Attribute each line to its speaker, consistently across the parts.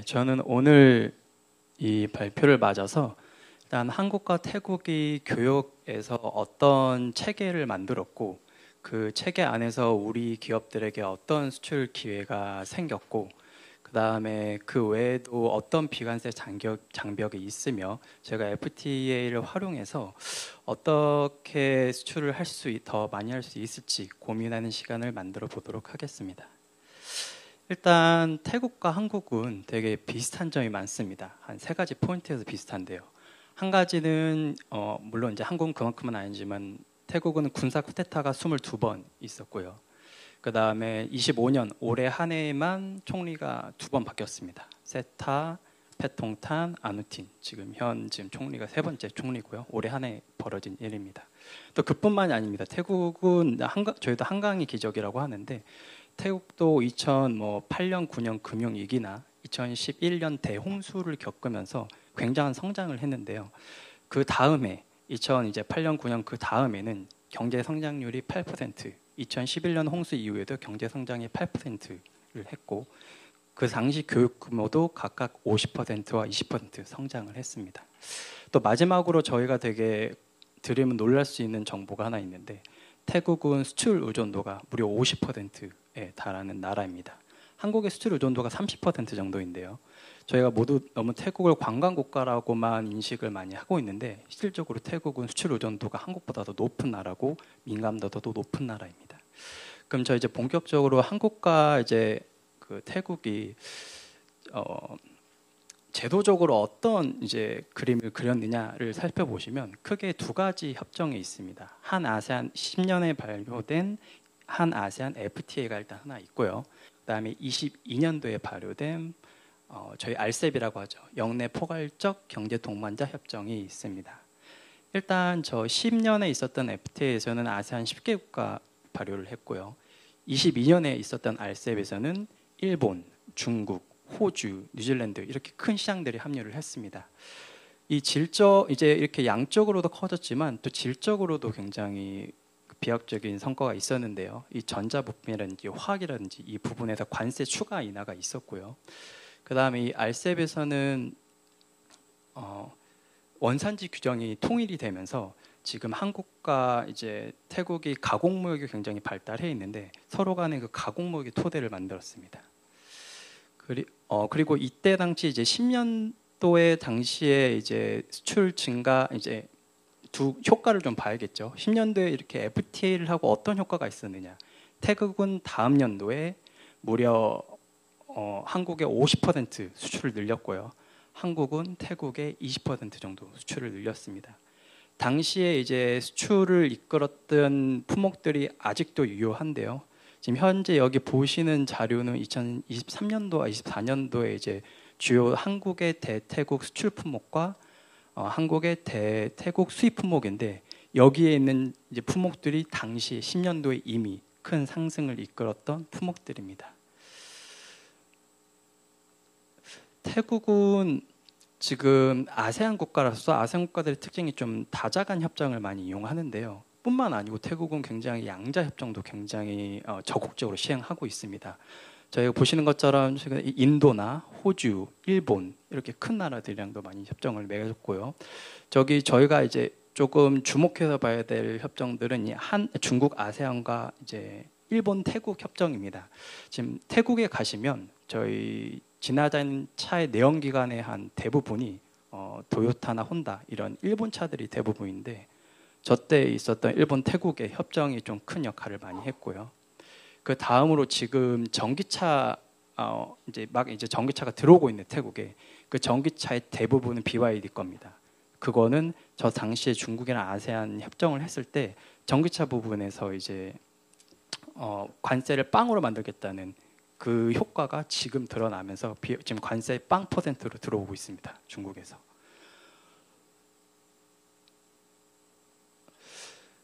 Speaker 1: 네, 저는 오늘 이 발표를 맞아서 일단 한국과 태국이 교역에서 어떤 체계를 만들었고 그 체계 안에서 우리 기업들에게 어떤 수출 기회가 생겼고 그 다음에 그 외에도 어떤 비관세 장벽이 있으며 제가 FTA를 활용해서 어떻게 수출을 더 많이 할 수 있을지 고민하는 시간을 만들어 보도록 하겠습니다. 일단 태국과 한국은 되게 비슷한 점이 많습니다. 한 세 가지 포인트에서 비슷한데요. 한 가지는 물론 이제 한국은 그만큼은 아니지만 태국은 군사 쿠데타가 22번 있었고요. 그 다음에 25년 올해 한 해에만 총리가 2번 바뀌었습니다. 세타, 패통탄, 아누틴. 지금 총리가 3번째 총리고요. 올해 한 해 벌어진 일입니다. 또 그뿐만이 아닙니다. 태국은 저희도 한강이 기적이라고 하는데 태국도 2008년, 9년 금융위기나 2011년 대홍수를 겪으면서 굉장한 성장을 했는데요. 그 다음에 2008년, 9년 그 다음에는 경제 성장률이 8%, 2011년 홍수 이후에도 경제 성장이 8%를 했고 그 당시 교육 규모도 각각 50%와 20% 성장을 했습니다. 또 마지막으로 저희가 되게 들으면 놀랄 수 있는 정보가 하나 있는데 태국은 수출 의존도가 무려 50%에 달하는 나라입니다. 한국의 수출 의존도가 30% 정도인데요. 저희가 모두 너무 태국을 관광 국가라고만 인식을 많이 하고 있는데 실질적으로 태국은 수출 의존도가 한국보다 더 높은 나라고 민감도도 더 높은 나라입니다. 그럼 저 이제 본격적으로 한국과 이제 그 태국이 제도적으로 어떤 이제 그림을 그렸느냐를 살펴보시면 크게 두 가지 협정이 있습니다. 한 아세안 10년에 발효된 한 아세안 FTA가 일단 하나 있고요. 그다음에 22년도에 발효된 저희 RCEP이라고 하죠. 영내 포괄적 경제 동반자 협정이 있습니다. 일단 저 10년에 있었던 FTA에서는 아세안 10개국가 발효를 했고요. 22년에 있었던 RCEP에서는 일본, 중국, 호주, 뉴질랜드 이렇게 큰 시장들이 합류를 했습니다. 이제 이렇게 양적으로도 커졌지만 또 질적으로도 굉장히 비약적인 성과가 있었는데요. 이 전자부품이라든지 화학이라든지 이 부분에서 관세 추가 인하가 있었고요. 그 다음에 이 RCEP에서는 원산지 규정이 통일이 되면서 지금 한국과 이제 태국이 가공무역이 굉장히 발달해 있는데 서로 간의 그 가공무역의 토대를 만들었습니다. 그리고 이때 당시 이제 10년도에 당시에 이제 수출 증가 이제 두 효과를 좀 봐야겠죠. 10년도에 이렇게 FTA를 하고 어떤 효과가 있었느냐. 태국은 다음 연도에 무려 한국의 50% 수출을 늘렸고요. 한국은 태국의 20% 정도 수출을 늘렸습니다. 당시에 이제 수출을 이끌었던 품목들이 아직도 유효한데요. 지금 현재 여기 보시는 자료는 2023년도와 24년도에 이제 주요 한국의 대태국 수출 품목과 한국의 대태국 수입 품목인데 여기에 있는 이제 품목들이 당시 10년도에 이미 큰 상승을 이끌었던 품목들입니다. 태국은 지금 아세안 국가라서 아세안 국가들의 특징이 좀 다자간 협정을 많이 이용하는데요. 뿐만 아니고 태국은 굉장히 양자 협정도 굉장히 적극적으로 시행하고 있습니다. 저희가 보시는 것처럼 최근 인도나 호주, 일본 이렇게 큰 나라들이랑도 많이 협정을 맺었고요. 저희가 이제 조금 주목해서 봐야 될 협정들은 중국 아세안과 이제 일본 태국 협정입니다. 지금 태국에 가시면 저희 지나다니는 차의 내연 기관의 한 대부분이 도요타나 혼다 이런 일본 차들이 대부분인데 저때 있었던 일본 태국의 협정이 좀 큰 역할을 많이 했고요. 그 다음으로 지금 전기차 이제 전기차가 들어오고 있는 태국에 그 전기차의 대부분은 BYD 겁니다. 그거는 저 당시에 중국이랑 아세안 협정을 했을 때 전기차 부분에서 이제 관세를 빵으로 만들겠다는 그 효과가 지금 드러나면서 지금 관세 빵 퍼센트로 들어오고 있습니다. 중국에서.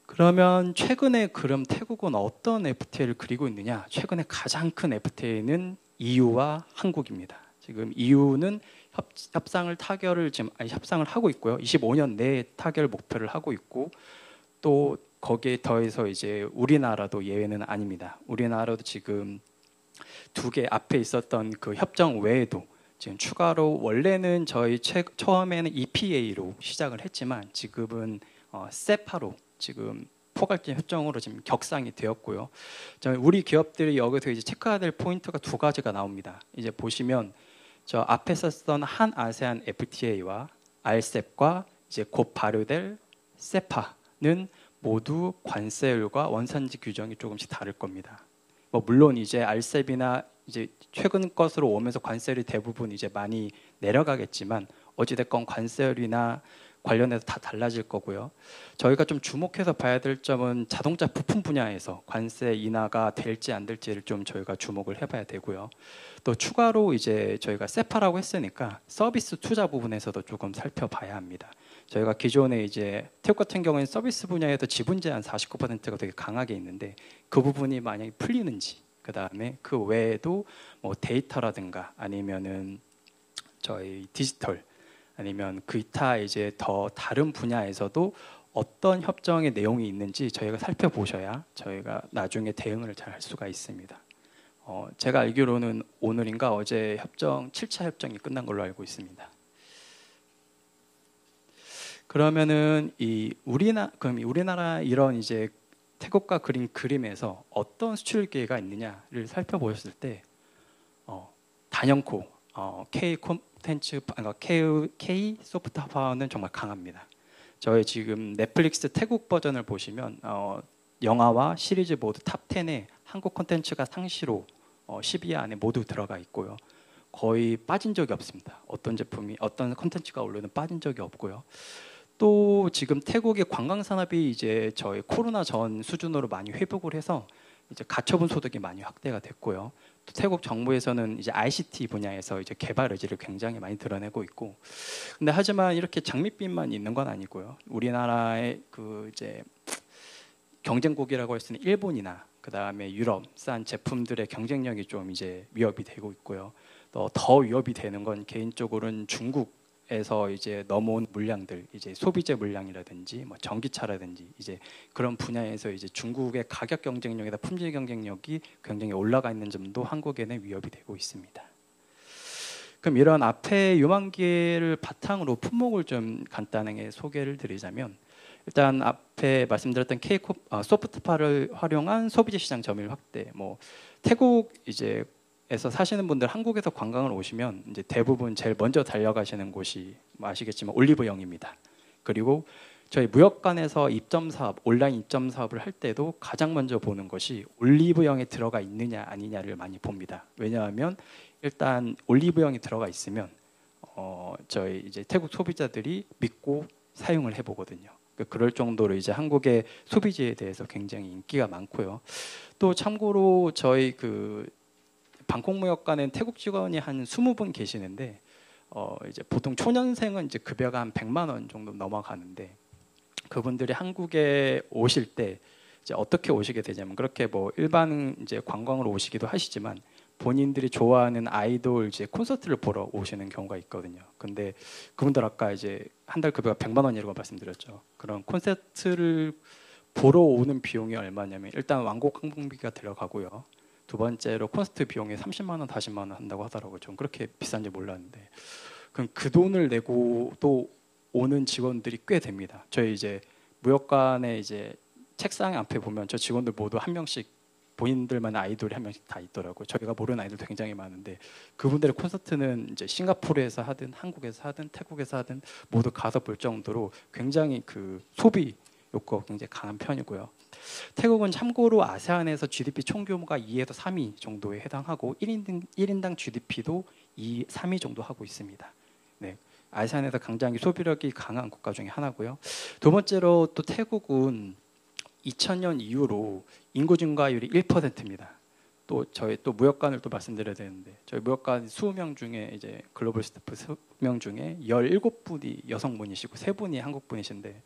Speaker 1: 그러면 최근에 그럼 태국은 어떤 FTA를 그리고 있느냐? 최근에 가장 큰 FTA는 EU와 한국입니다. 지금 EU는 협상을 하고 있고요. 25년 내에 타결 목표를 하고 있고 또 거기에 더해서 이제 우리나라도 예외는 아닙니다. 우리나라도 지금 두 개 앞에 있었던 그 협정 외에도 지금 추가로 원래는 저희 처음에는 EPA로 시작을 했지만 지금은 세파로 지금 포괄적 협정으로 지금 격상이 되었고요. 우리 기업들이 여기서 이제 체크해야 될 포인트가 두 가지가 나옵니다. 이제 보시면 저 앞에 썼던 한 아세안 FTA와 RCEP과 이제 곧 발효될 세파는 모두 관세율과 원산지 규정이 조금씩 다를 겁니다. 뭐 물론 이제 RCEP이나 이제 최근 것으로 오면서 관세율이 대부분 이제 많이 내려가겠지만 어찌됐건 관세율이나 관련해서 다 달라질 거고요. 저희가 좀 주목해서 봐야 될 점은 자동차 부품 분야에서 관세 인하가 될지 안 될지를 좀 저희가 주목을 해봐야 되고요. 또 추가로 이제 저희가 세파라고 했으니까 서비스 투자 부분에서도 조금 살펴봐야 합니다. 저희가 기존에 이제 태국 같은 경우에는 서비스 분야에도 지분 제한 49%가 되게 강하게 있는데 그 부분이 만약에 풀리는지, 그 다음에 그 외에도 뭐 데이터라든가 아니면은 저희 디지털 아니면 기타 이제 더 다른 분야에서도 어떤 협정의 내용이 있는지 저희가 살펴보셔야 저희가 나중에 대응을 잘 할 수가 있습니다. 제가 알기로는 오늘인가 어제 7차 협정이 끝난 걸로 알고 있습니다. 그러면은 그럼 우리나라 이런 이제 태국과 그린 그림에서 어떤 수출 기회가 있느냐를 살펴보셨을 때 단연코 K 콘텐츠, K 소프트 파워는 정말 강합니다. 저희 지금 넷플릭스 태국 버전을 보시면 영화와 시리즈 모두 탑 10에 한국 콘텐츠가 상시로 10위 안에 모두 들어가 있고요. 거의 빠진 적이 없습니다. 어떤 제품이 어떤 콘텐츠가 올려는 빠진 적이 없고요. 또 지금 태국의 관광 산업이 이제 저희 코로나 전 수준으로 많이 회복을 해서 이제 가처분 소득이 많이 확대가 됐고요. 또 태국 정부에서는 이제 ICT 분야에서 이제 개발 의지를 굉장히 많이 드러내고 있고, 근데 하지만 이렇게 장밋빛만 있는 건 아니고요. 우리나라의 그 이제 경쟁국이라고 할 수 있는 일본이나 그 다음에 유럽산 제품들의 경쟁력이 좀 이제 위협이 되고 있고요. 또 더 위협이 되는 건 개인적으로는 중국에서 이제 넘어온 물량들, 이제 소비재 물량이라든지 뭐 전기차라든지 이제 그런 분야에서 이제 중국의 가격 경쟁력이나 품질 경쟁력이 굉장히 올라가 있는 점도 한국에는 위협이 되고 있습니다. 그럼 이런 앞에 유망기를 바탕으로 품목을 좀 간단하게 소개를 드리자면, 일단 앞에 말씀드렸던 K 소프트파를 활용한 소비재 시장 점유율 확대. 뭐 태국 이제 에서 사시는 분들 한국에서 관광을 오시면 이제 대부분 제일 먼저 달려가시는 곳이 뭐 아시겠지만 올리브영입니다. 그리고 저희 무역관에서 입점 사업, 온라인 입점 사업을 할 때도 가장 먼저 보는 것이 올리브영에 들어가 있느냐 아니냐를 많이 봅니다. 왜냐하면 일단 올리브영이 들어가 있으면 저희 이제 태국 소비자들이 믿고 사용을 해보거든요. 그럴 정도로 이제 한국의 소비재에 대해서 굉장히 인기가 많고요. 또 참고로 저희 방콕무역관엔 태국 직원이 한 20분 계시는데 이제 보통 초년생은 이제 급여가 한 100만 원 정도 넘어가는데, 그분들이 한국에 오실 때 이제 어떻게 오시게 되냐면, 그렇게 뭐 일반 이제 관광으로 오시기도 하시지만 본인들이 좋아하는 아이돌 이제 콘서트를 보러 오시는 경우가 있거든요. 근데 그분들 아까 이제 한 달 급여가 100만 원이라고 말씀드렸죠. 그런 콘서트를 보러 오는 비용이 얼마냐면 일단 왕복 항공비가 들어가고요. 두 번째로 콘서트 비용이 30만 원, 40만 원 한다고 하더라고요. 좀 그렇게 비싼지 몰랐는데, 그럼 그 돈을 내고 또 오는 직원들이 꽤 됩니다. 저희 이제 무역관에 이제 책상 앞에 보면 저 직원들 모두 한 명씩 본인들만의 아이돌이 한 명씩 다 있더라고요. 저희가 모르는 아이돌 굉장히 많은데 그분들의 콘서트는 이제 싱가포르에서 하든 한국에서 하든 태국에서 하든 모두 가서 볼 정도로 굉장히 그 소비 욕구가 굉장히 강한 편이고요. 태국은 참고로 아세안에서 GDP 총규모가 2에서 3위 정도에 해당하고 1인당 GDP도 3위 정도 하고 있습니다. 네, 아세안에서 굉장히 소비력이 강한 국가 중에 하나고요. 두 번째로 또 태국은 2000년 이후로 인구 증가율이 1%입니다. 또 저희 또 무역관을 또 말씀드려야 되는데, 저희 무역관 20명 중에 이제 글로벌 스태프 20명 중에 17분이 여성분이시고 3분이 한국분이신데,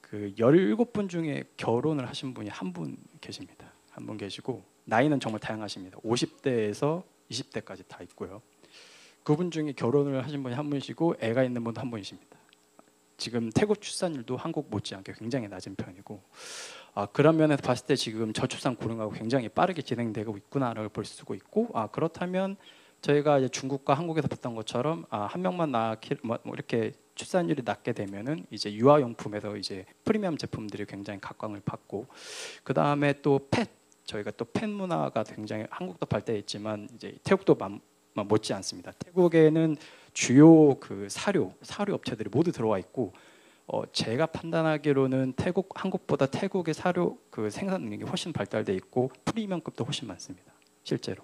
Speaker 1: 그 17분 중에 결혼을 하신 분이 한 분 계십니다. 한 분 계시고 나이는 정말 다양하십니다. 50대에서 20대까지 다 있고요. 그분 중에 결혼을 하신 분이 한 분이시고 애가 있는 분도 한 분이십니다. 지금 태국 출산율도 한국 못지않게 굉장히 낮은 편이고, 그런 면에서 봤을 때 지금 저출산 고령화가 굉장히 빠르게 진행되고 있구나라고 볼 수가 있고, 그렇다면 저희가 이제 중국과 한국에서 봤던 것처럼 한 명만 낳기 뭐 이렇게 출산율이 낮게 되면은 이제 유아용품에서 이제 프리미엄 제품들이 굉장히 각광을 받고, 그 다음에 또 펫, 저희가 또 펫 문화가 굉장히 한국도 발달했지만 이제 태국도 못지 않습니다. 태국에는 주요 그 사료 업체들이 모두 들어와 있고, 제가 판단하기로는 한국보다 태국의 사료 그 생산 능력이 훨씬 발달돼 있고 프리미엄급도 훨씬 많습니다, 실제로.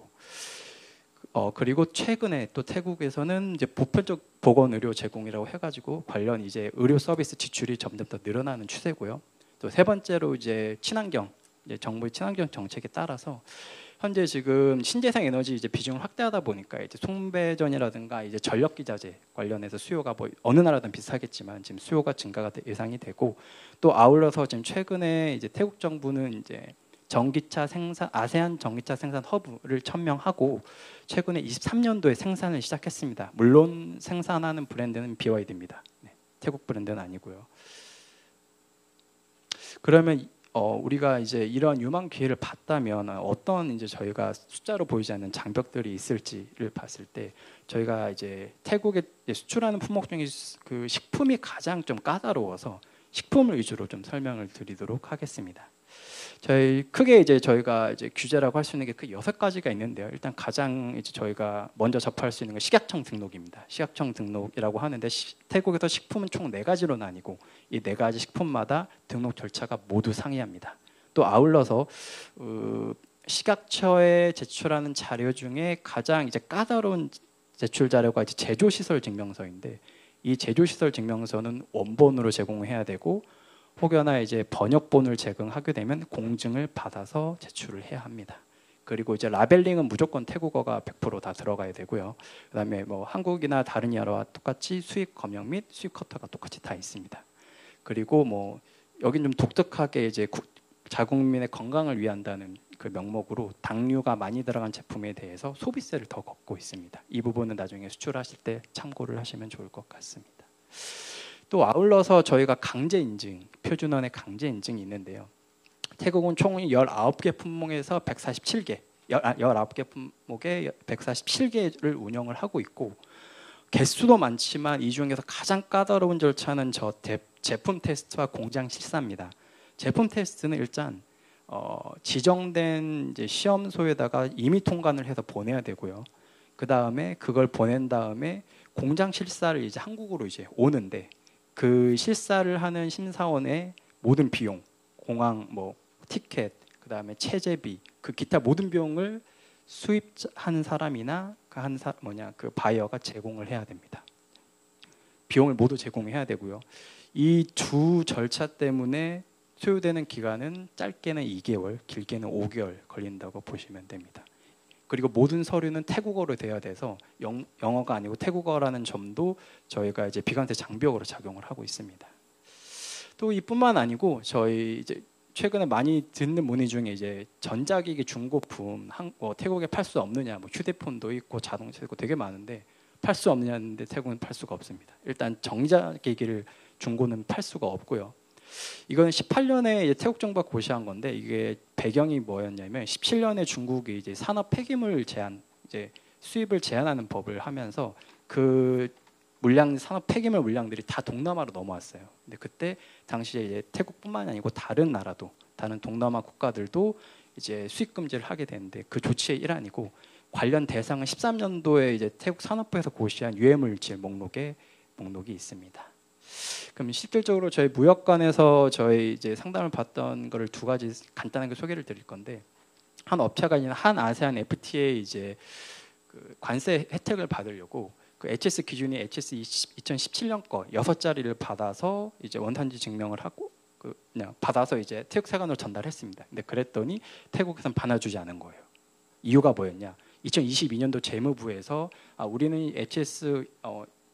Speaker 1: 그리고 최근에 또 태국에서는 이제 보편적 보건 의료 제공이라고 해가지고 관련 이제 의료 서비스 지출이 점점 더 늘어나는 추세고요. 또 세 번째로 이제 친환경, 이제 정부의 친환경 정책에 따라서 현재 지금 신재생 에너지 이제 비중을 확대하다 보니까 이제 송배전이라든가 이제 전력 기자재 관련해서 수요가 뭐 어느 나라든 비슷하겠지만 지금 수요가 증가가 예상이 되고, 또 아울러서 지금 최근에 이제 태국 정부는 이제 전기차 생산 아세안 전기차 생산 허브를 천명하고 최근에 23년도에 생산을 시작했습니다. 물론 생산하는 브랜드는 BYD입니다. 네, 태국 브랜드는 아니고요. 그러면 우리가 이제 이런 유망 기회를 봤다면 어떤 이제 저희가 숫자로 보이지 않는 장벽들이 있을지를 봤을 때, 저희가 이제 태국에 수출하는 품목 중에 그 식품이 가장 좀 까다로워서 식품을 위주로 좀 설명을 드리도록 하겠습니다. 저희 크게 이제 저희가 이제 규제라고 할 수 있는 게 크 6가지가 있는데요. 일단 가장 이제 저희가 먼저 접할 수 있는 건 식약청 등록입니다. 식약청 등록이라고 하는데 태국에서 식품은 총 4가지로 나뉘고 이 4가지 식품마다 등록 절차가 모두 상이합니다. 또 아울러서 식약처에 제출하는 자료 중에 가장 이제 까다로운 제출 자료가 이제 제조시설 증명서인데, 이 제조시설 증명서는 원본으로 제공해야 되고 혹여나 이제 번역본을 제공하게 되면 공증을 받아서 제출을 해야 합니다. 그리고 이제 라벨링은 무조건 태국어가 100% 다 들어가야 되고요. 그다음에 뭐 한국이나 다른 나라와 똑같이 수입 검역 및 수입 커터가 똑같이 다 있습니다. 그리고 뭐 여긴 좀 독특하게 이제 자국민의 건강을 위한다는 그 명목으로 당류가 많이 들어간 제품에 대해서 소비세를 더 걷고 있습니다. 이 부분은 나중에 수출하실 때 참고를 하시면 좋을 것 같습니다. 또 아울러서 저희가 강제 인증, 표준원의 강제 인증이 있는데요. 태국은 총 19개 품목에서 147개, 19개 품목에 147개를 운영을 하고 있고, 개수도 많지만 이 중에서 가장 까다로운 절차는 제품 테스트와 공장 실사입니다. 제품 테스트는 일단 지정된 이제 시험소에다가 임의 통관을 해서 보내야 되고요. 그 다음에 그걸 보낸 다음에 공장 실사를 이제 한국으로 이제 오는데, 그 실사를 하는 심사원의 모든 비용, 공항 뭐 티켓, 그 다음에 체재비, 그 기타 모든 비용을 수입한 사람이나 그 바이어가 제공을 해야 됩니다. 비용을 모두 제공해야 되고요. 이 두 절차 때문에 소요되는 기간은 짧게는 2개월, 길게는 5개월 걸린다고 보시면 됩니다. 그리고 모든 서류는 태국어로 돼야 돼서 영어가 아니고 태국어라는 점도 저희가 이제 비관세 장벽으로 작용을 하고 있습니다. 또 이뿐만 아니고 저희 이제 최근에 많이 듣는 문의 중에 이제 전자기기 중고품 태국에 팔 수 없느냐, 뭐 휴대폰도 있고 자동차도 있고 되게 많은데 팔 수 없느냐는데 태국은 팔 수가 없습니다. 일단 전자기기를 중고는 팔 수가 없고요. 이거는 18년에 태국 정부가 고시한 건데, 이게 배경이 뭐였냐면 17년에 중국이 이제 산업 폐기물 이제 수입을 제한하는 법을 하면서 그 산업 폐기물 물량들이 다 동남아로 넘어왔어요. 근데 그때 당시에 이제 태국뿐만이 아니고 다른 동남아 국가들도 이제 수입 금지를 하게 되는데, 그 조치의 일환이고, 관련 대상은 13년도에 이제 태국 산업부에서 고시한 유해물질 목록이 있습니다. 그럼 실질적으로 저희 무역관에서 저희 이제 상담을 받던 거를 2가지 간단하게 소개를 드릴 건데, 한 업체가 있는 한 아세안 FTA 이제 그 관세 혜택을 받으려고 그 HS 기준이 HS 2017년 거 6자리를 받아서 이제 원산지 증명을 하고 그냥 받아서 이제 태국 세관으로 전달했습니다. 근데 그랬더니 태국에서는 받아주지 않은 거예요. 이유가 뭐였냐? 2022년도 재무부에서 우리는 HS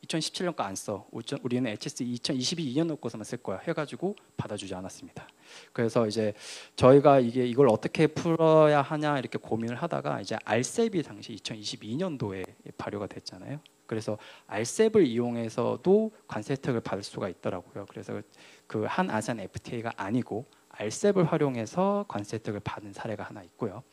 Speaker 1: 2017년 거 안 써. 우리는 HS 2022년 거서만 쓸 거야. 해가지고 받아주지 않았습니다. 그래서 이제 저희가 이걸 어떻게 풀어야 하냐 이렇게 고민을 하다가 이제 알셉이 당시 2022년도에 발효가 됐잖아요. 그래서 알셉을 이용해서도 관세 혜택을 받을 수가 있더라고요. 그래서 그 한 아세안 FTA가 아니고 RCEP을 활용해서 관세 혜택을 받은 사례가 하나 있고요.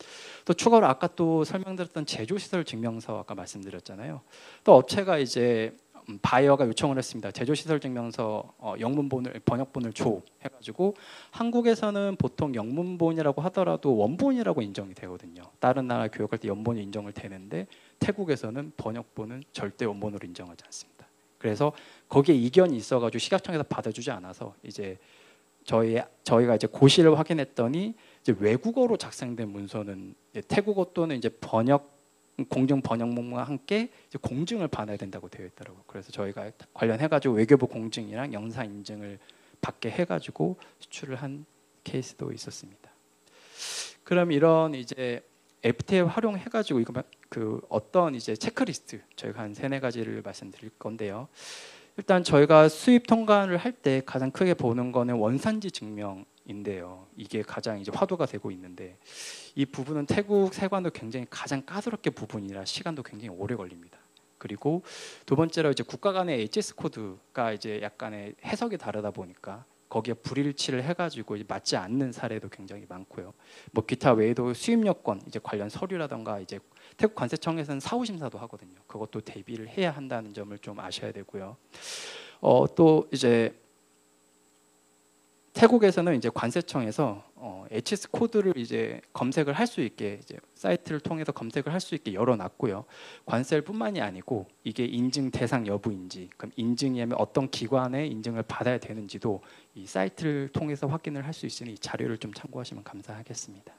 Speaker 1: 또 추가로 아까 또 설명드렸던 제조시설 증명서 아까 말씀드렸잖아요. 또 업체가 이제 바이어가 요청을 했습니다. 제조시설 증명서 영문본을 번역본을 줘 해가지고 한국에서는 보통 영문본이라고 하더라도 원본이라고 인정이 되거든요. 다른 나라 교육할 때 원본이 인정을 되는데 태국에서는 번역본은 절대 원본으로 인정하지 않습니다. 그래서 거기에 이견이 있어가지고 식약청에서 받아주지 않아서 이제 저희가 이제 고시를 확인했더니 이제 외국어로 작성된 문서는 태국어 또는 이제 공증 번역문과 함께 이제 공증을 받아야 된다고 되어 있더라고요. 그래서 저희가 관련해가지고 외교부 공증이랑 영사 인증을 받게 해가지고 수출을 한 케이스도 있었습니다. 그럼 이런 이제 FTA 활용해가지고 이거 그 어떤 이제 체크리스트 저희가 한 3-4가지를 말씀드릴 건데요. 일단 저희가 수입 통관을 할 때 가장 크게 보는 거는 원산지 증명인데요. 이게 가장 이제 화두가 되고 있는데 이 부분은 태국 세관도 굉장히 가장 까다롭게 부분이라 시간도 굉장히 오래 걸립니다. 그리고 두 번째로 이제 국가 간의 HS 코드가 이제 약간의 해석이 다르다 보니까 거기에 불일치를 해가지고 맞지 않는 사례도 굉장히 많고요. 뭐 기타 외에도 수입 여건 이제 관련 서류라던가 이제 태국 관세청에서는 사후 심사도 하거든요. 그것도 대비를 해야 한다는 점을 좀 아셔야 되고요. 또 이제 태국에서는 이제 관세청에서 HS 코드를 이제 검색을 할 수 있게 이제 사이트를 통해서 검색을 할 수 있게 열어놨고요. 관세뿐만이 아니고 이게 인증 대상 여부인지, 그럼 인증이면 어떤 기관의 인증을 받아야 되는지도 이 사이트를 통해서 확인을 할 수 있으니 이 자료를 좀 참고하시면 감사하겠습니다.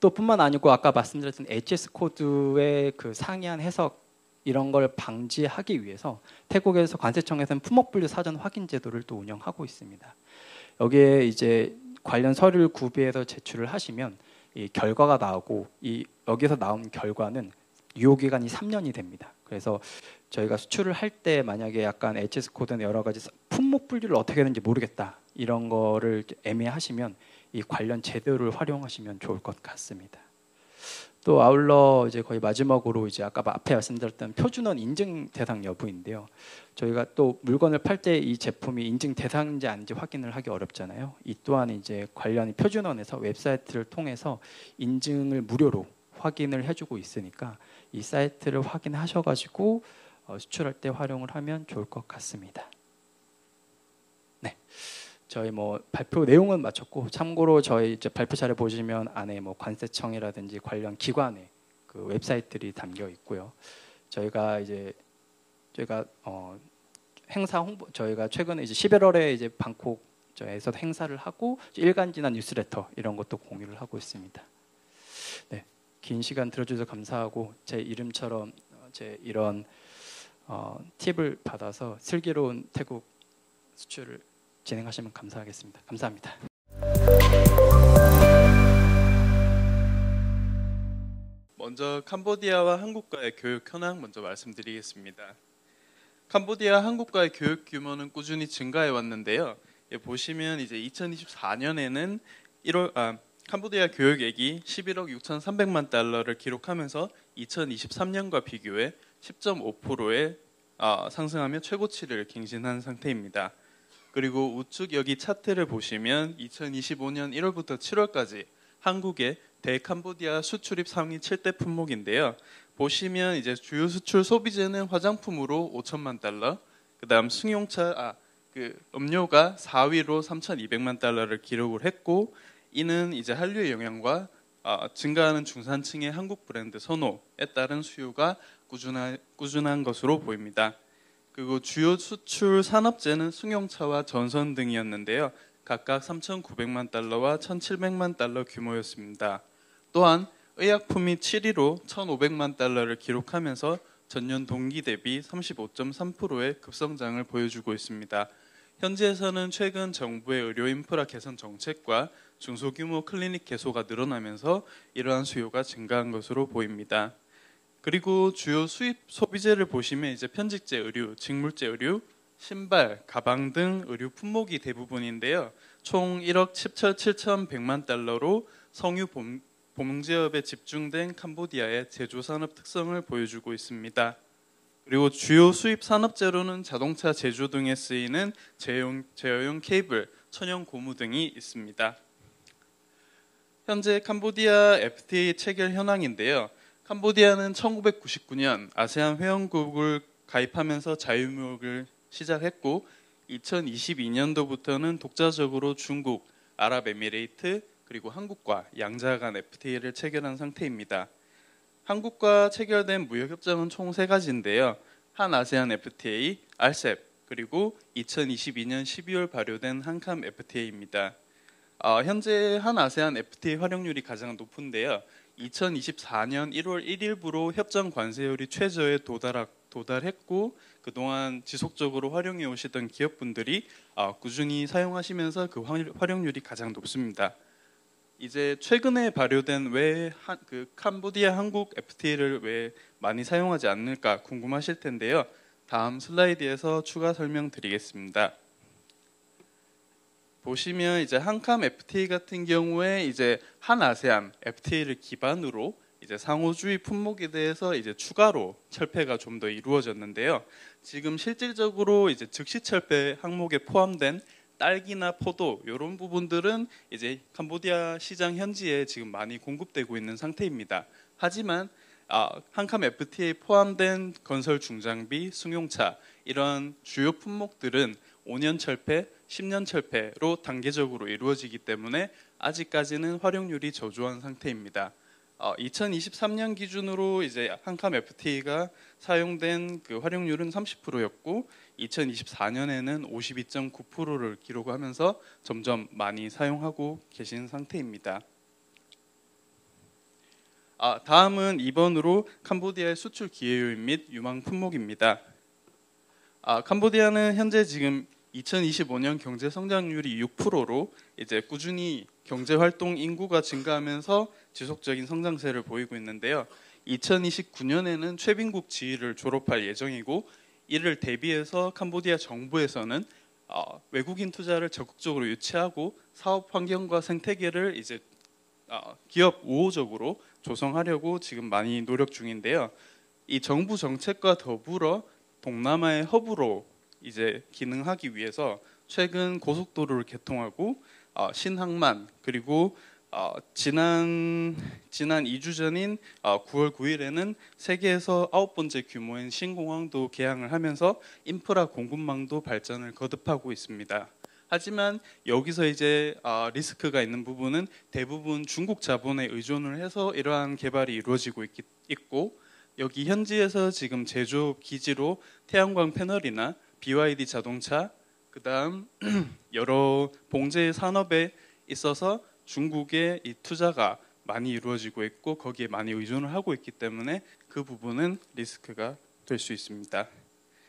Speaker 1: 또 뿐만 아니고 아까 말씀드렸던 HS 코드의 그 상이한 해석 이런 걸 방지하기 위해서 태국에서 관세청에서는 품목분류 사전 확인 제도를 또 운영하고 있습니다. 여기에 이제 관련 서류를 구비해서 제출을 하시면 이 결과가 나오고 여기서 나온 결과는 유효 기간이 3년이 됩니다. 그래서 저희가 수출을 할 때 만약에 약간 HS 코드나 여러 가지 품목 분류를 어떻게 하는지 모르겠다 이런 거를 애매하시면 이 관련 제도를 활용하시면 좋을 것 같습니다. 또 아울러 이제 거의 마지막으로 이제 아까 앞에 말씀드렸던 표준원 인증 대상 여부인데요. 저희가 또 물건을 팔 때 이 제품이 인증 대상인지 아닌지 확인을 하기 어렵잖아요. 이 또한 이제 관련 표준원에서 웹사이트를 통해서 인증을 무료로 확인을 해주고 있으니까 이 사이트를 확인하셔가지고 수출할 때 활용을 하면 좋을 것 같습니다. 네. 저희 뭐 발표 내용은 마쳤고 참고로 저희 이제 발표 자료 보시면 안에 뭐 관세청이라든지 관련 기관의 그 웹사이트들이 담겨 있고요. 저희가 행사 홍보 저희가 최근에 이제 11월에 이제 방콕에서 행사를 하고 일간지나 뉴스레터 이런 것도 공유를 하고 있습니다. 네, 긴 시간 들어주셔서 감사하고 제 이름처럼 제 이런 팁을 받아서 슬기로운 태국 수출을 진행하시면 감사하겠습니다. 감사합니다.
Speaker 2: 먼저 캄보디아와 한국과의 교육 현황 먼저 말씀드리겠습니다. 캄보디아 한국과의 교육 규모는 꾸준히 증가해 왔는데요. 보시면 이제 2024년에는 캄보디아 교육액이 11억 6,300만 달러를 기록하면서 2023년과 비교해 10.5%의 상승하며 최고치를 갱신한 상태입니다. 그리고 우측 여기 차트를 보시면 2025년 1월부터 7월까지 한국의 대캄보디아 수출입 상위 7대 품목인데요. 보시면 이제 주요 수출 소비재는 화장품으로 5천만 달러, 그다음 음료가 4위로 3,200만 달러를 기록을 했고, 이는 이제 한류의 영향과 증가하는 중산층의 한국 브랜드 선호에 따른 수요가 꾸준한 것으로 보입니다. 그리고 주요 수출 산업재는 승용차와 전선 등이었는데요. 각각 3,900만 달러와 1,700만 달러 규모였습니다. 또한 의약품이 7위로 1,500만 달러를 기록하면서 전년 동기 대비 35.3%의 급성장을 보여주고 있습니다. 현지에서는 최근 정부의 의료 인프라 개선 정책과 중소규모 클리닉 개소가 늘어나면서 이러한 수요가 증가한 것으로 보입니다. 그리고 주요 수입 소비재를 보시면 이제 편직제 의류, 직물제 의류, 신발, 가방 등 의류 품목이 대부분인데요. 총 1억 7,100만 달러로 성유 봉제업에 집중된 캄보디아의 제조산업 특성을 보여주고 있습니다. 그리고 주요 수입 산업재로는 자동차 제조 등에 쓰이는 제어용 케이블, 천연 고무 등이 있습니다. 현재 캄보디아 FTA 체결 현황인데요. 캄보디아는 1999년 아세안 회원국을 가입하면서 자유무역을 시작했고 2022년도부터는 독자적으로 중국, 아랍에미레이트 그리고 한국과 양자 간 FTA를 체결한 상태입니다. 한국과 체결된 무역협정은 총 3가지인데요. 한 아세안 FTA, RCEP 그리고 2022년 12월 발효된 한캄 FTA입니다. 현재 한 아세안 FTA 활용률이 가장 높은데요. 2024년 1월 1일부로 협정 관세율이 최저에 도달했고 그동안 지속적으로 활용해 오시던 기업분들이 꾸준히 사용하시면서 그 활용률이 가장 높습니다. 이제 최근에 발효된 왜 그 캄보디아 한국 FTA를 왜 많이 사용하지 않을까 궁금하실 텐데요. 다음 슬라이드에서 추가 설명드리겠습니다. 보시면 이제 한캄 FTA 같은 경우에 이제 한 아세안 FTA를 기반으로 이제 상호주의 품목에 대해서 이제 추가로 철폐가 좀 더 이루어졌는데요. 지금 실질적으로 이제 즉시 철폐 항목에 포함된 딸기나 포도 이런 부분들은 이제 캄보디아 시장 현지에 지금 많이 공급되고 있는 상태입니다. 하지만 한캄 FTA에 포함된 건설 중장비, 승용차 이런 주요 품목들은 5년 철폐, 10년 철폐로 단계적으로 이루어지기 때문에 아직까지는 활용률이 저조한 상태입니다. 2023년 기준으로 이제 한캄 FTA가 사용된 그 활용률은 30%였고 2024년에는 52.9%를 기록하면서 점점 많이 사용하고 계신 상태입니다. 다음은 2번으로 캄보디아의 수출 기회 요인 및 유망 품목입니다. 캄보디아는 현재 지금 2025년 경제 성장률이 6%로 이제 꾸준히 경제 활동 인구가 증가하면서 지속적인 성장세를 보이고 있는데요. 2029년에는 최빈국 지위를 졸업할 예정이고 이를 대비해서 캄보디아 정부에서는 외국인 투자를 적극적으로 유치하고 사업 환경과 생태계를 이제 기업 우호적으로 조성하려고 지금 많이 노력 중인데요. 이 정부 정책과 더불어 동남아의 허브로 이제 기능하기 위해서 최근 고속도로를 개통하고 신항만 그리고 지난 2주 전인 9월 9일에는 세계에서 9번째 규모인 신공항도 개항을 하면서 인프라 공급망도 발전을 거듭하고 있습니다. 하지만 여기서 이제 리스크가 있는 부분은 대부분 중국 자본에 의존을 해서 이러한 개발이 이루어지고 있고 여기 현지에서 지금 제조업 기지로 태양광 패널이나 BYD 자동차 그다음 여러 봉제 산업에 있어서 중국의 이 투자가 많이 이루어지고 있고 거기에 많이 의존을 하고 있기 때문에 그 부분은 리스크가 될 수 있습니다.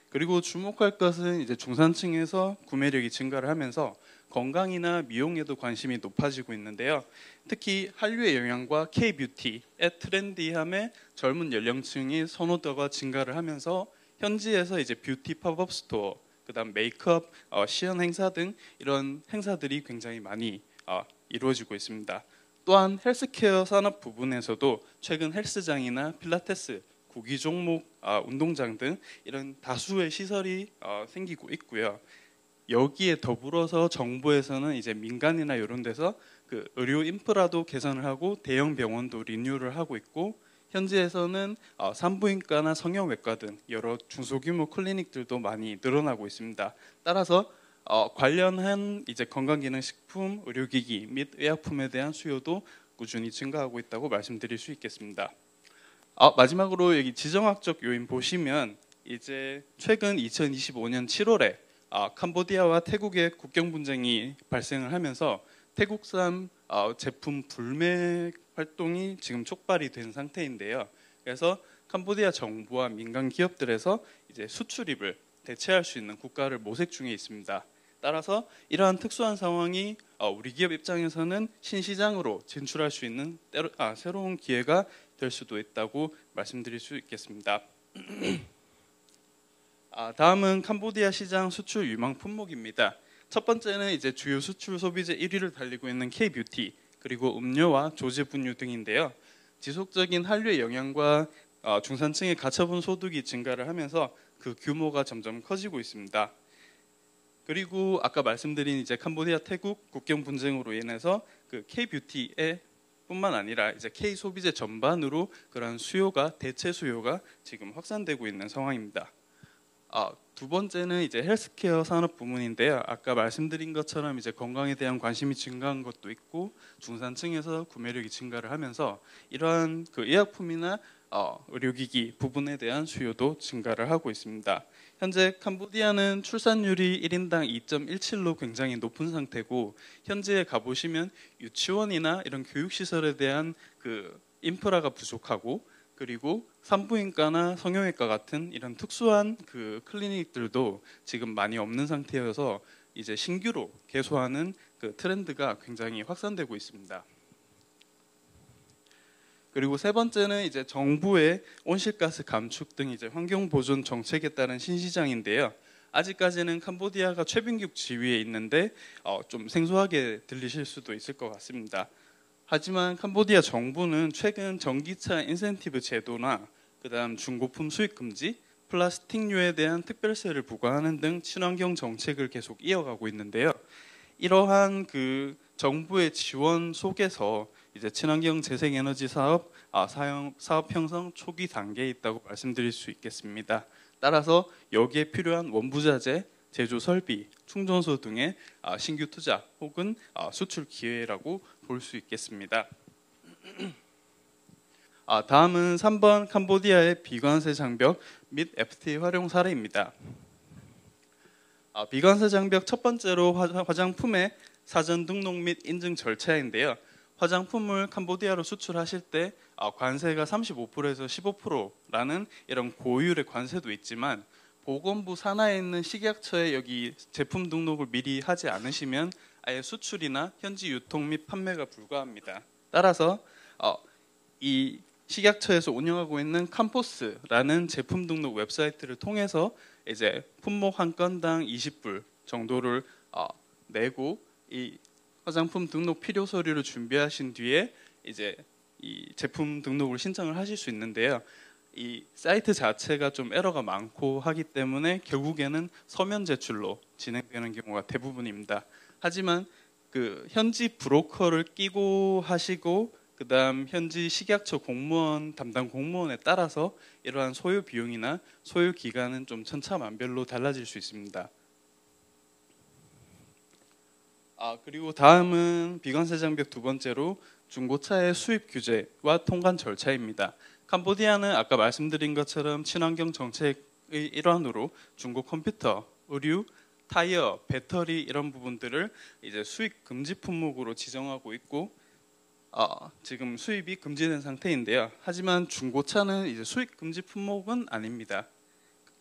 Speaker 2: 그리고 주목할 것은 이제 중산층에서 구매력이 증가를 하면서 건강이나 미용에도 관심이 높아지고 있는데요. 특히 한류의 영향과 K-뷰티의 트렌디함에 젊은 연령층이 선호도가 증가를 하면서 현지에서 이제 뷰티 팝업 스토어, 그다음 메이크업, 시연 행사 등 이런 행사들이 굉장히 많이 이루어지고 있습니다. 또한 헬스케어 산업 부분에서도 최근 헬스장이나 필라테스, 구기 종목 운동장 등 이런 다수의 시설이 생기고 있고요. 여기에 더불어서 정부에서는 이제 민간이나 이런 데서 그 의료 인프라도 개선을 하고 대형 병원도 리뉴얼을 하고 있고 현지에서는 산부인과나 성형외과 등 여러 중소규모 클리닉들도 많이 늘어나고 있습니다. 따라서 관련한 이제 건강기능식품, 의료기기 및 의약품에 대한 수요도 꾸준히 증가하고 있다고 말씀드릴 수 있겠습니다. 마지막으로 여기 지정학적 요인 보시면 이제 최근 2025년 7월에 캄보디아와 태국의 국경 분쟁이 발생을 하면서 태국산 제품 불매 활동이 지금 촉발이 된 상태인데요. 그래서 캄보디아 정부와 민간 기업들에서 이제 수출입을 대체할 수 있는 국가를 모색 중에 있습니다. 따라서 이러한 특수한 상황이 우리 기업 입장에서는 신시장으로 진출할 수 있는 새로운 기회가 될 수도 있다고 말씀드릴 수 있겠습니다. 다음은 캄보디아 시장 수출 유망 품목입니다. 첫 번째는 이제 주요 수출 소비재 1위를 달리고 있는 K-뷰티 그리고 음료와 조제 분유 등인데요. 지속적인 한류의 영향과 중산층의 가처분 소득이 증가를 하면서 그 규모가 점점 커지고 있습니다. 그리고 아까 말씀드린 이제 캄보디아 태국 국경 분쟁으로 인해서 그 K-뷰티에 뿐만 아니라 이제 K 소비재 전반으로 그런 수요가 대체 수요가 지금 확산되고 있는 상황입니다. 두 번째는 이제 헬스케어 산업 부문인데요. 아까 말씀드린 것처럼 이제 건강에 대한 관심이 증가한 것도 있고 중산층에서 구매력이 증가를 하면서 이러한 그 의약품이나 의료기기 부분에 대한 수요도 증가를 하고 있습니다. 현재 캄보디아는 출산율이 1인당 2.17로 굉장히 높은 상태고 현지에 가보시면 유치원이나 이런 교육시설에 대한 그 인프라가 부족하고 그리고 산부인과나 성형외과 같은 이런 특수한 그 클리닉들도 지금 많이 없는 상태여서 이제 신규로 개소하는 그 트렌드가 굉장히 확산되고 있습니다. 그리고 세 번째는 이제 정부의 온실가스 감축 등 이제 환경 보존 정책에 따른 신시장인데요. 아직까지는 캄보디아가 최빈국 지위에 있는데 좀 생소하게 들리실 수도 있을 것 같습니다. 하지만 캄보디아 정부는 최근 전기차 인센티브 제도나 그다음 중고품 수입 금지, 플라스틱류에 대한 특별세를 부과하는 등 친환경 정책을 계속 이어가고 있는데요. 이러한 그 정부의 지원 속에서 이제 친환경 재생에너지 사업 사업 형성 초기 단계에 있다고 말씀드릴 수 있겠습니다. 따라서 여기에 필요한 원부자재, 제조 설비, 충전소 등의 신규 투자 혹은 수출 기회라고 볼 수 있겠습니다. 다음은 3번 캄보디아의 비관세 장벽 및 FTA 활용 사례입니다. 비관세 장벽 첫 번째로 화장품의 사전 등록 및 인증 절차인데요. 화장품을 캄보디아로 수출하실 때 관세가 35%에서 15%라는 이런 고율의 관세도 있지만 보건부 산하에 있는 식약처에 여기 제품 등록을 미리 하지 않으시면 아예 수출이나 현지 유통 및 판매가 불가합니다. 따라서 이 식약처에서 운영하고 있는 캄포스라는 제품 등록 웹사이트를 통해서 이제 품목 한 건당 20불 정도를 내고 이 화장품 등록 필요 서류를 준비하신 뒤에 이제 이 제품 등록을 신청을 하실 수 있는데요. 이 사이트 자체가 좀 에러가 많고 하기 때문에 결국에는 서면 제출로 진행되는 경우가 대부분입니다. 하지만 그 현지 브로커를 끼고 하시고 그다음 현지 식약처 공무원 담당 공무원에 따라서 이러한 소요 비용이나 소요 기간은 좀 천차만별로 달라질 수 있습니다. 그리고 다음은 비관세 장벽 두 번째로 중고차의 수입 규제와 통관 절차입니다. 캄보디아는 아까 말씀드린 것처럼 친환경 정책의 일환으로 중고 컴퓨터, 의류, 타이어, 배터리 이런 부분들을 이제 수입 금지 품목으로 지정하고 있고 지금 수입이 금지된 상태인데요. 하지만 중고차는 이제 수입 금지 품목은 아닙니다.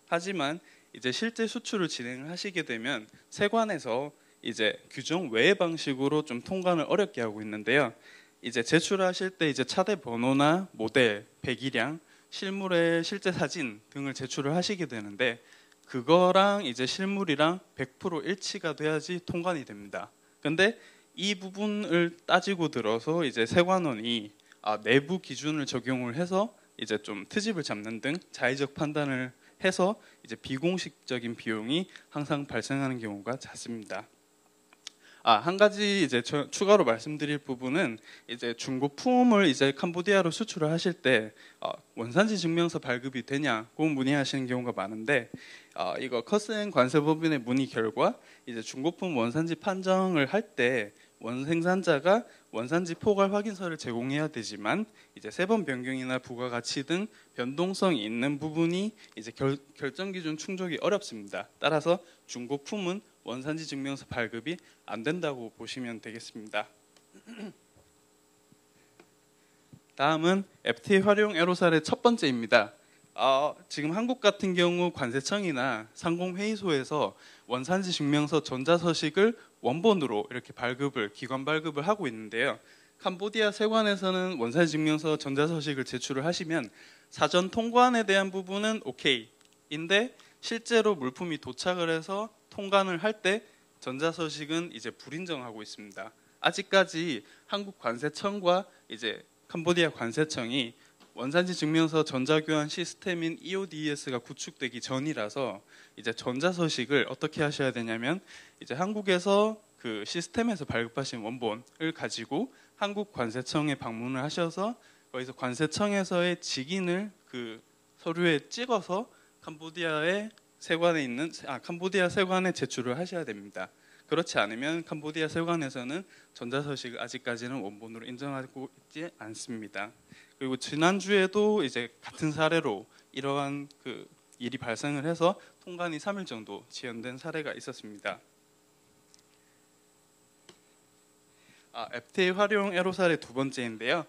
Speaker 2: 하지만 이제 실제 수출을 진행하시게 되면 세관에서 이제 규정 외의 방식으로 좀 통관을 어렵게 하고 있는데요. 이제 제출하실 때 이제 차대 번호나 모델, 배기량, 실물의 실제 사진 등을 제출을 하시게 되는데 그거랑 이제 실물이랑 100% 일치가 돼야지 통관이 됩니다. 근데 이 부분을 따지고 들어서 이제 세관원이 내부 기준을 적용을 해서 이제 좀 트집을 잡는 등 자의적 판단을 해서 이제 비공식적인 비용이 항상 발생하는 경우가 잦습니다. 한 가지 이제 추가로 말씀드릴 부분은 이제 중고품을 이제 캄보디아로 수출을 하실 때 원산지 증명서 발급이 되냐고 문의하시는 경우가 많은데 이거 커스앤 관세법인의 문의 결과 이제 중고품 원산지 판정을 할 때 원생산자가 원산지 포괄 확인서를 제공해야 되지만 이제 세번 변경이나 부가가치 등 변동성이 있는 부분이 이제 결정 기준 충족이 어렵습니다. 따라서 중고품은 원산지 증명서 발급이 안 된다고 보시면 되겠습니다. 다음은 FTA 활용 애로 사례 첫 번째입니다. 지금 한국 같은 경우 관세청이나 상공회의소에서 원산지 증명서 전자서식을 원본으로 이렇게 기관 발급을 하고 있는데요. 캄보디아 세관에서는 원산지 증명서 전자서식을 제출을 하시면 사전 통관에 대한 부분은 오케이인데 실제로 물품이 도착을 해서 통관을 할 때 전자서식은 이제 불인정하고 있습니다. 아직까지 한국 관세청과 이제 캄보디아 관세청이 원산지 증명서 전자교환 시스템인 EODS가 구축되기 전이라서 이제 전자서식을 어떻게 하셔야 되냐면 이제 한국에서 그 시스템에서 발급하신 원본을 가지고 한국 관세청에 방문을 하셔서 거기서 관세청에서의 직인을 그 서류에 찍어서 캄보디아 세관에 제출을 하셔야 됩니다. 그렇지 않으면 캄보디아 세관에서는 전자서식을 아직까지는 원본으로 인정하고 있지 않습니다. 그리고 지난주에도 이제 같은 사례로 이러한 그 일이 발생을 해서 통관이 3일 정도 지연된 사례가 있었습니다. FTA 활용 애로 사례 두 번째인데요.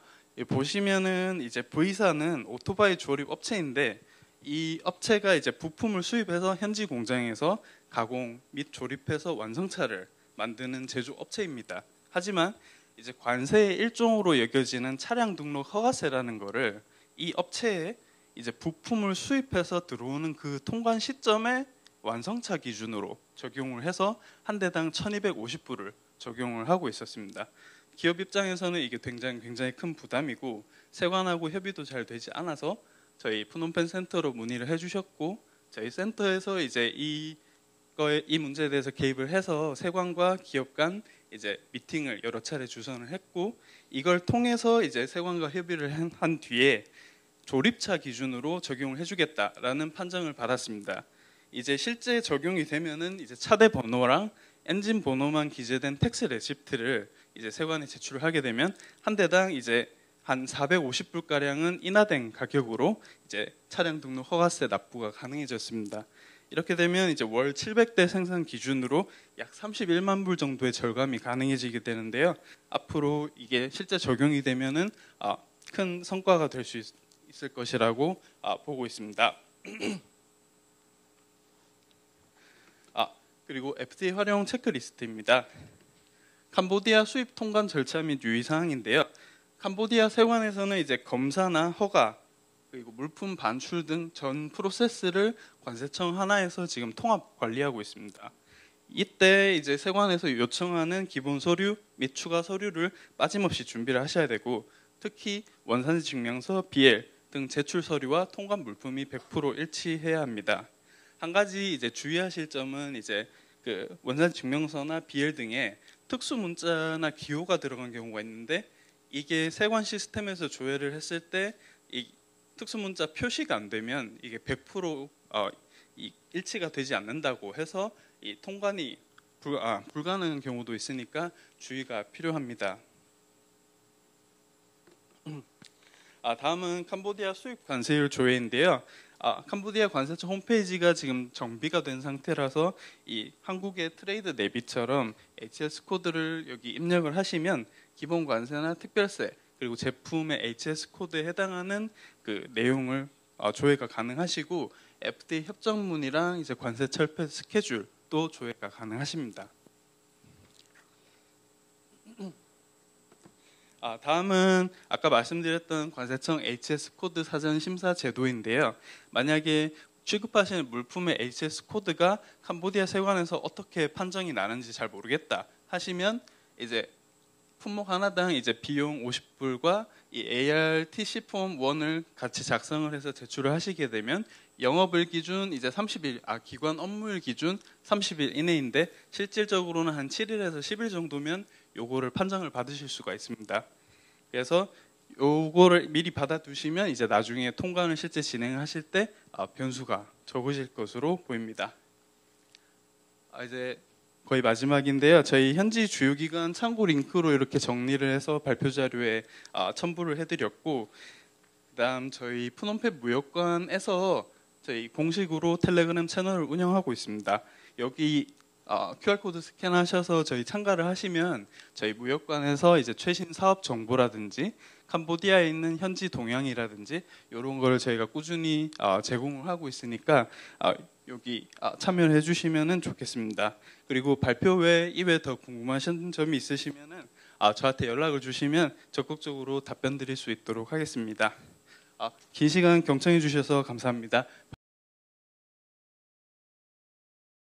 Speaker 2: 보시면은 이제 V사는 오토바이 조립 업체인데 이 업체가 이제 부품을 수입해서 현지 공장에서 가공 및 조립해서 완성차를 만드는 제조 업체입니다. 하지만 이제 관세의 일종으로 여겨지는 차량 등록 허가세라는 거를 이 업체에 이제 부품을 수입해서 들어오는 그 통관 시점에 완성차 기준으로 적용을 해서 한 대당 1,250불을 적용을 하고 있었습니다. 기업 입장에서는 이게 굉장히 큰 부담이고 세관하고 협의도 잘 되지 않아서 저희 푸놈펜 센터로 문의를 해주셨고 저희 센터에서 이제 이 문제에 대해서 개입을 해서 세관과 기업 간 이제 미팅을 여러 차례 주선을 했고 이걸 통해서 이제 세관과 협의를 한 뒤에 조립차 기준으로 적용을 해주겠다라는 판정을 받았습니다. 이제 실제 적용이 되면은 이제 차대 번호랑 엔진 번호만 기재된 텍스 레시프트를 이제 세관에 제출을 하게 되면 한 대당 이제 한 450불 가량은 인하된 가격으로 이제 차량 등록 허가세 납부가 가능해졌습니다. 이렇게 되면 이제 월 700대 생산 기준으로 약 31만 불 정도의 절감이 가능해지게 되는데요. 앞으로 이게 실제 적용이 되면은 큰 성과가 될 수 있을 것이라고 보고 있습니다. 그리고 FTA 활용 체크리스트입니다. 캄보디아 수입 통관 절차 및 유의 사항인데요. 캄보디아 세관에서는 이제 검사나 허가 그리고 물품 반출 등 전 프로세스를 관세청 하나에서 지금 통합 관리하고 있습니다. 이때 이제 세관에서 요청하는 기본 서류 및 추가 서류를 빠짐없이 준비를 하셔야 되고 특히 원산지 증명서, BL 등 제출 서류와 통관 물품이 100% 일치해야 합니다. 한 가지 이제 주의하실 점은 이제 그 원산지 증명서나 BL 등에 특수 문자나 기호가 들어간 경우가 있는데 이게 세관 시스템에서 조회를 했을 때 이 특수 문자 표시가 안 되면 이게 100% 일치가 되지 않는다고 해서 이 통관이 불가능한 경우도 있으니까 주의가 필요합니다. 다음은 캄보디아 수입 관세율 조회인데요. 캄보디아 관세청 홈페이지가 지금 정비가 된 상태라서 이 한국의 트레이드 내비처럼 HS 코드를 여기 입력을 하시면 기본 관세나 특별세 그리고 제품의 HS 코드에 해당하는 그 내용을 조회가 가능하시고 FTA 협정문이랑 이제 관세 철폐 스케줄도 조회가 가능하십니다. 다음은 아까 말씀드렸던 관세청 HS 코드 사전 심사 제도인데요. 만약에 취급하시는 물품의 HS 코드가 캄보디아 세관에서 어떻게 판정이 나는지 잘 모르겠다 하시면 이제 품목 하나당 이제 비용 50불과 이 ARTC 폼 1을 같이 작성을 해서 제출을 하시게 되면 영업일 기준 이제 30일, 기관 업무일 기준 30일 이내인데 실질적으로는 한 7일에서 10일 정도면 요거를 판정을 받으실 수가 있습니다. 그래서 요거를 미리 받아두시면 이제 나중에 통관을 실제 진행하실 때 변수가 적으실 것으로 보입니다. 이제 거의 마지막인데요. 저희 현지 주요기관 참고 링크로 이렇게 정리를 해서 발표 자료에 첨부를 해드렸고, 그다음 저희 푸놈펜 무역관에서 저희 공식으로 텔레그램 채널을 운영하고 있습니다. 여기 QR코드 스캔하셔서 저희 참가를 하시면 저희 무역관에서 이제 최신 사업 정보라든지 캄보디아에 있는 현지 동향이라든지 이런 걸 저희가 꾸준히 제공을 하고 있으니까 여기 참여를 해주시면 좋겠습니다. 그리고 발표 외에 이외에 더 궁금하신 점이 있으시면 저한테 연락을 주시면 적극적으로 답변 드릴 수 있도록 하겠습니다. 긴 시간 경청해 주셔서 감사합니다.